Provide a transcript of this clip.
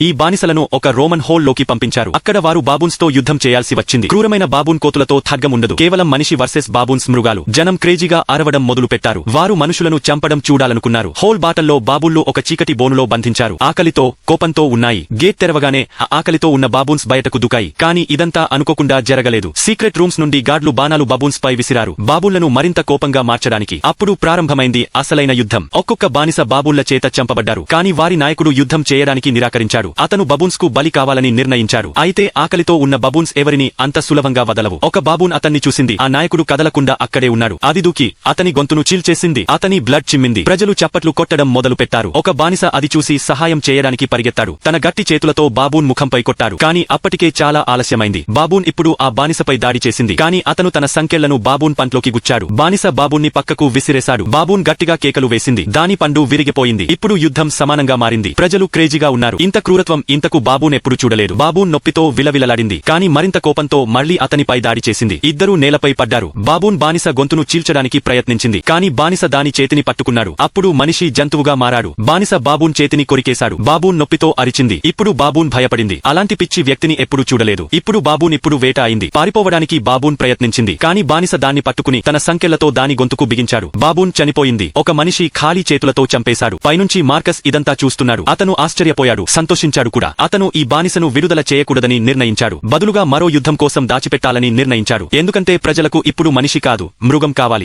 ఈ బానిసలను ఒక Roman whole లోకి పంపించారు. అక్కడ వారు బాబూన్స్ తో యుద్ధం చేయాల్సి వచ్చింది. క్రూరమైన బాబూన్ కోతులతో ఖడ్గం ఉండదు. కేవలం మనిషి వర్సెస్ బాబూన్స్ మృగాలు. జనం క్రేజీగా అరవడం మొదలు పెట్టారు. వారు మనుషులను చంపడం చూడాలనుకున్నారు. హోల్ బాటల్లో బాబుళ్ళు ఒక చీకటి బోనులో బంధించారు. ఆకలితో, కోపంతో ఉన్నాయి. గేట్ తెరవగానే ఆ ఆకలితో ఉన్న బాబూన్స్ బయటకు దుకాయి. కానీ ఇదంతా అనుకోకుండా జరగలేదు. సీక్రెట్ రూమ్స్ నుండి గార్డ్లు బాణాలు బాబూన్స్ పై విసిరారు. బాబుళ్లను మరింత కోపంగా మార్చడానికి. అప్పుడు ప్రారంభమైంది అసలైన యుద్ధం. ఒక్కొక్క బానిస బాబుళ్ల చేత చంపబడ్డారు. కానీ వారి నాయకుడు యుద్ధం చేయడానికి నిరాకరించాడు. అతను బబూన్స్ కు బలి కావాలని నిర్ణయించారు. అయితే ఆకలితో ఉన్న బబూన్స్ ఎవరిని అంత సులభంగా వదలవు. ఒక బాబూన్ అతన్ని చూసింది. ఆ నాయకుడు కదలకుండా అక్కడే ఉన్నాడు. అది దూకి అతని గొంతును చీల్చేసింది. అతని బ్లడ్ చిమ్మింది. ప్రజలు చప్పట్లు కొట్టడం మొదలు పెట్టారు. ఒక బానిస అది చూసి సహాయం చేయడానికి పరిగెత్తాడు. తన గట్టి చేతులతో బాబూన్ ముఖంపై కొట్టారు. కానీ అప్పటికే చాలా ఆలస్యమైంది. బాబూన్ ఇప్పుడు ఆ బానిసపై దాడి చేసింది. కానీ అతను తన సంకెళ్లను బాబూన్ పంట్లోకి గుచ్చాడు. బానిస బాబూన్ని పక్కకు విసిరేశాడు. బాబూన్ గట్టిగా కేకలు వేసింది. దాని పండు విరిగిపోయింది. ఇప్పుడు యుద్ధం సమానంగా మారింది. ప్రజలు క్రేజీగా ఉన్నారు. ఇంత క్రూరత్వం ఇంతకు బాబూన్ ఎప్పుడు చూడలేదు. బాబూన్ నొప్పితో విలవిలలాడింది. కానీ మరింత కోపంతో మళ్లీ అతనిపై దాడి చేసింది. ఇద్దరూ నేలపై పడ్డారు. బాబూన్ బానిస గొంతును చీల్చడానికి ప్రయత్నించింది. కానీ బానిస దాని చేతిని పట్టుకున్నాడు. అప్పుడు మనిషి జంతువుగా మారాడు. బానిస బాబూన్ చేతిని కొరికేశాడు. బాబూన్ నొప్పితో అరిచింది. ఇప్పుడు బాబూన్ భయపడింది. అలాంటి పిచ్చి వ్యక్తిని ఎప్పుడూ చూడలేదు. ఇప్పుడు బాబూన్ ఇప్పుడు వేట అయింది. పారిపోవడానికి బాబూన్ ప్రయత్నించింది. కానీ బానిస దాన్ని పట్టుకుని తన సంకెళ్లతో దాని గొంతుకు బిగించాడు. బాబూన్ చనిపోయింది. ఒక మనిషి ఖాళీ చేతులతో చంపేశాడు. పైనుంచి మార్కస్ ఇదంతా చూస్తున్నాడు. అతను ఆశ్చర్యపోయాడు. సంతోషించాడు కూడా. అతను ఈ బానిసను విడుదల చేయకూడదని నిర్ణయించాడు. బదులుగా మరో యుద్ధం కోసం దాచిపెట్టాలని నిర్ణయించాడు. ఎందుకంటే ప్రజలకు ఇప్పుడు మనిషి కాదు, మృగం కావాలి.